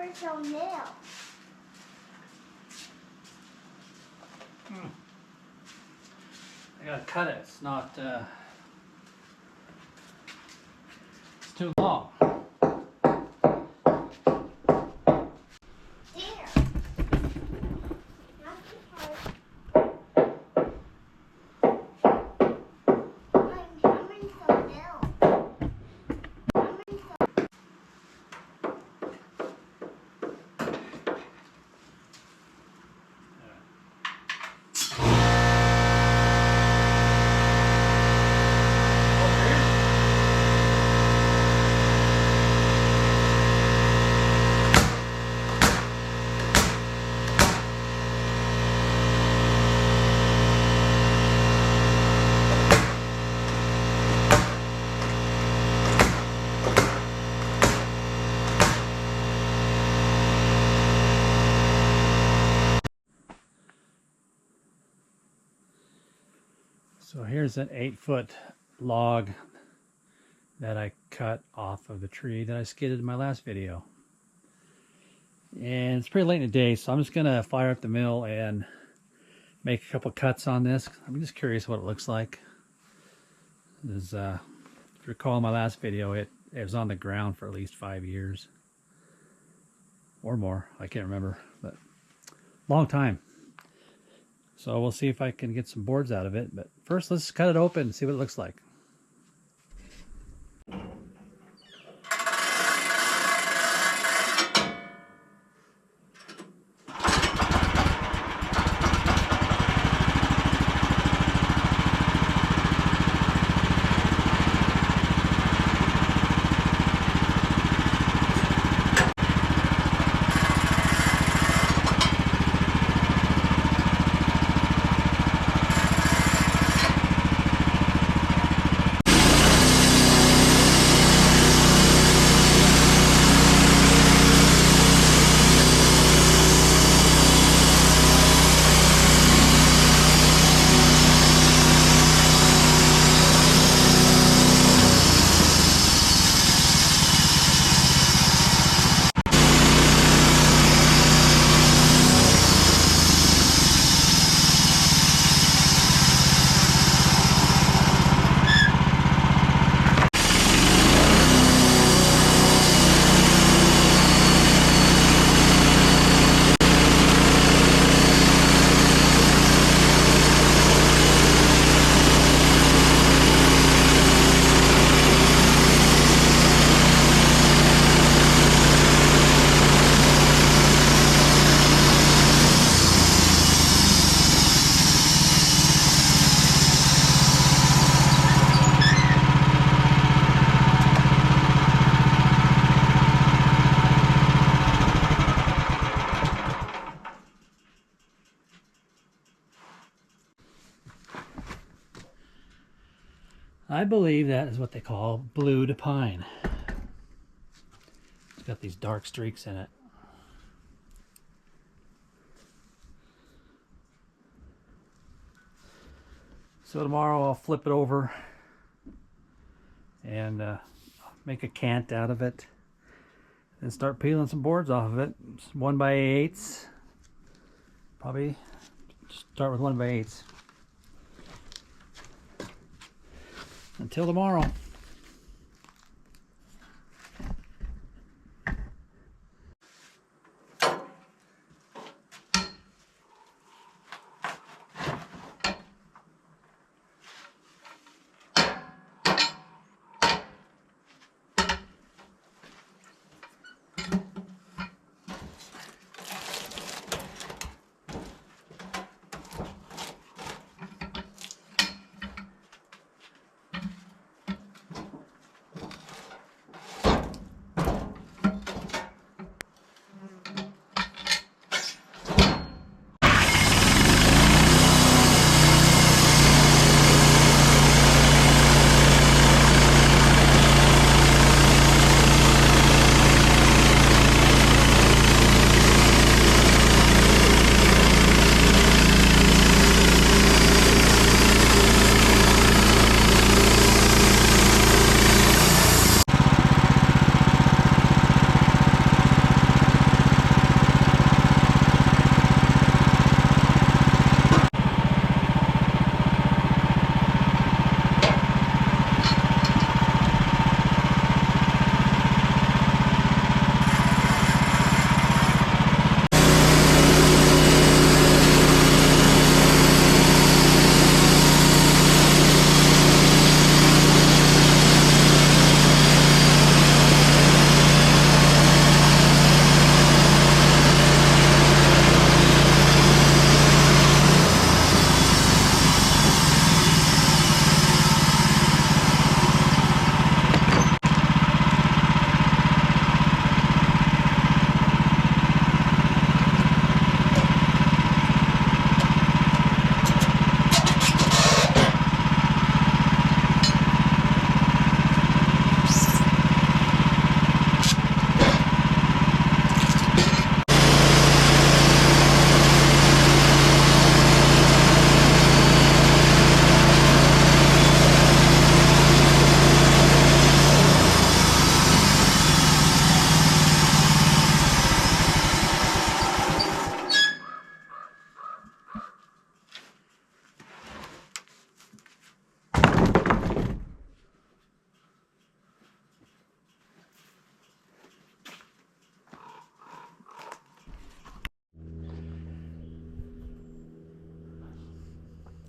hammer sawmill. I gotta cut it. It's not. It's too long. So here's an 8-foot log that I cut off of the tree that I skidded in my last video. And it's pretty late in the day, so I'm just going to fire up the mill and make a couple cuts on this. I'm just curious what it looks like. If you recall my last video, it was on the ground for at least 5 years. Or more, I can't remember, but long time. So we'll see if I can get some boards out of it. But first, let's cut it open and see what it looks like. I believe that is what they call blued pine. It's got these dark streaks in it. So tomorrow I'll flip it over and make a cant out of it and start peeling some boards off of it. It's 1x8s. Probably start with 1x8s. Until tomorrow.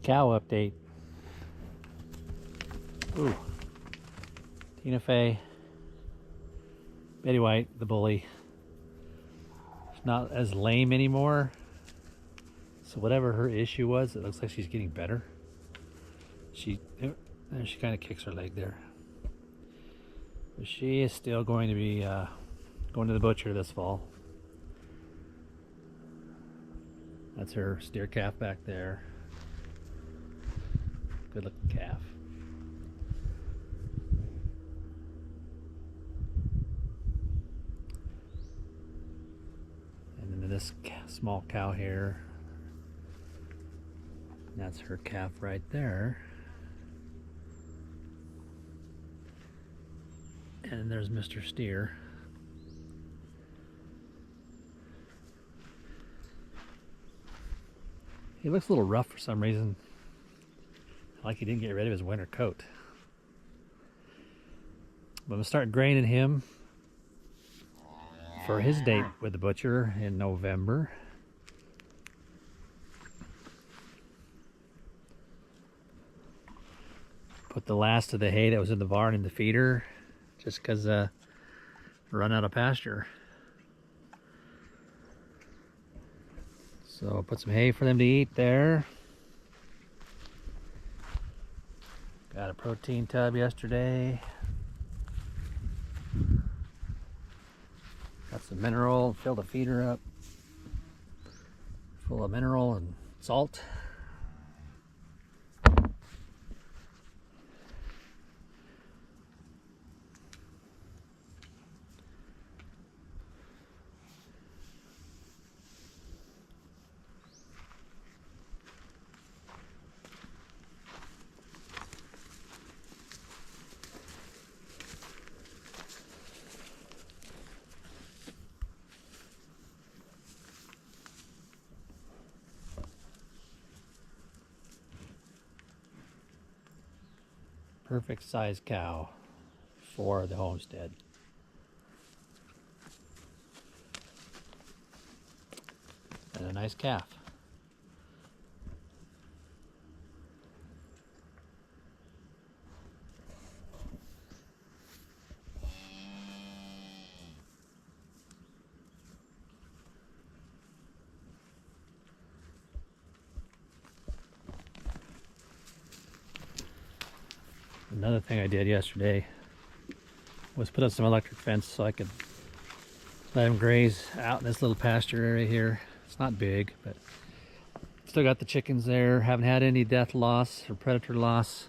Cow update. Ooh. Tina Fey. Betty White, the bully. She's not as lame anymore. So whatever her issue was, it looks like she's getting better. She kind of kicks her leg there. But she is still going to be going to the butcher this fall. That's her steer calf back there. Good looking calf. And then this small cow here. That's her calf right there. And there's Mr. Steer. He looks a little rough for some reason. Like he didn't get rid of his winter coat. But I'm gonna start graining him for his date with the butcher in November. Put the last of the hay that was in the barn in the feeder, just because run out of pasture. So I'll put some hay for them to eat there. Got a protein tub yesterday. Got some mineral, filled the feeder up full of mineral and salt. Perfect size cow for the homestead. And a nice calf. Another thing I did yesterday was put up some electric fence so I could let them graze out in this little pasture area here. It's not big, but still got the chickens there. Haven't had any death loss or predator loss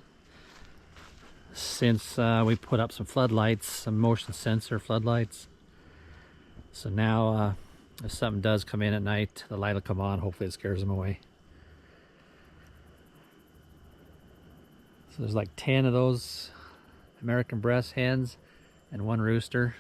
since we put up some floodlights, some motion sensor floodlights. So now if something does come in at night, the light will come on. Hopefully it scares them away. So there's like 10 of those American breast hens and one rooster.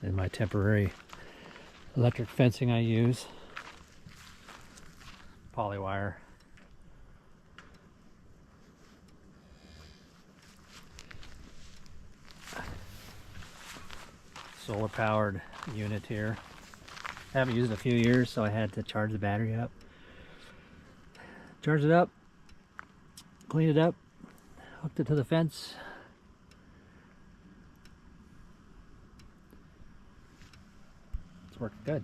And my temporary electric fencing I use, polywire. Solar powered unit here. Haven't used it in a few years, so I had to charge the battery up. Charged it up, cleaned it up, hooked it to the fence. It's working good.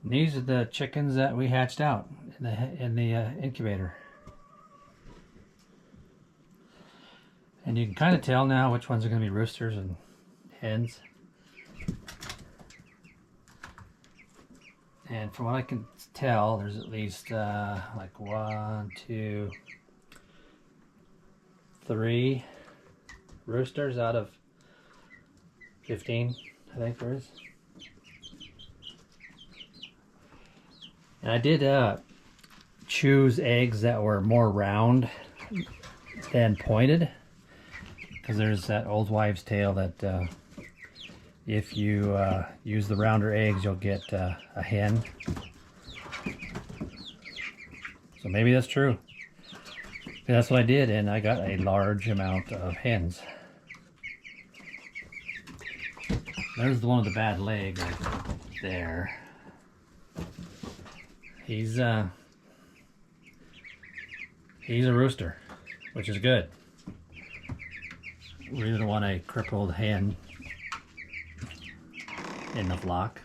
And these are the chickens that we hatched out in the incubator. And you can kind of tell now which ones are going to be roosters and hens. And from what I can tell, there's at least like 1, 2, 3 roosters out of 15, I think there is. And I did choose eggs that were more round than pointed, because there's that old wives' tale that if you use the rounder eggs, you'll get a hen. So maybe that's true. That's what I did, and I got a large amount of hens. There's the one with the bad leg right there. He's a rooster, which is good. We didn't want a crippled hen in the flock.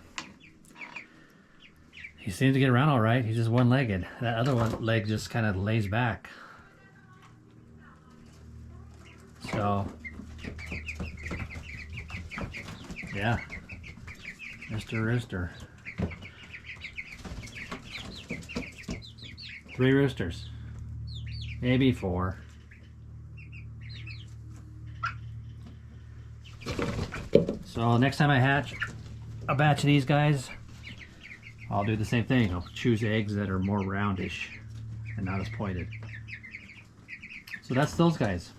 He seems to get around all right. He's just one-legged. That other one leg just kind of lays back. So, yeah, Mr. Rooster. 3 roosters, maybe 4. So next time I hatch a batch of these guys, I'll do the same thing. I'll choose eggs that are more roundish and not as pointed. So that's those guys.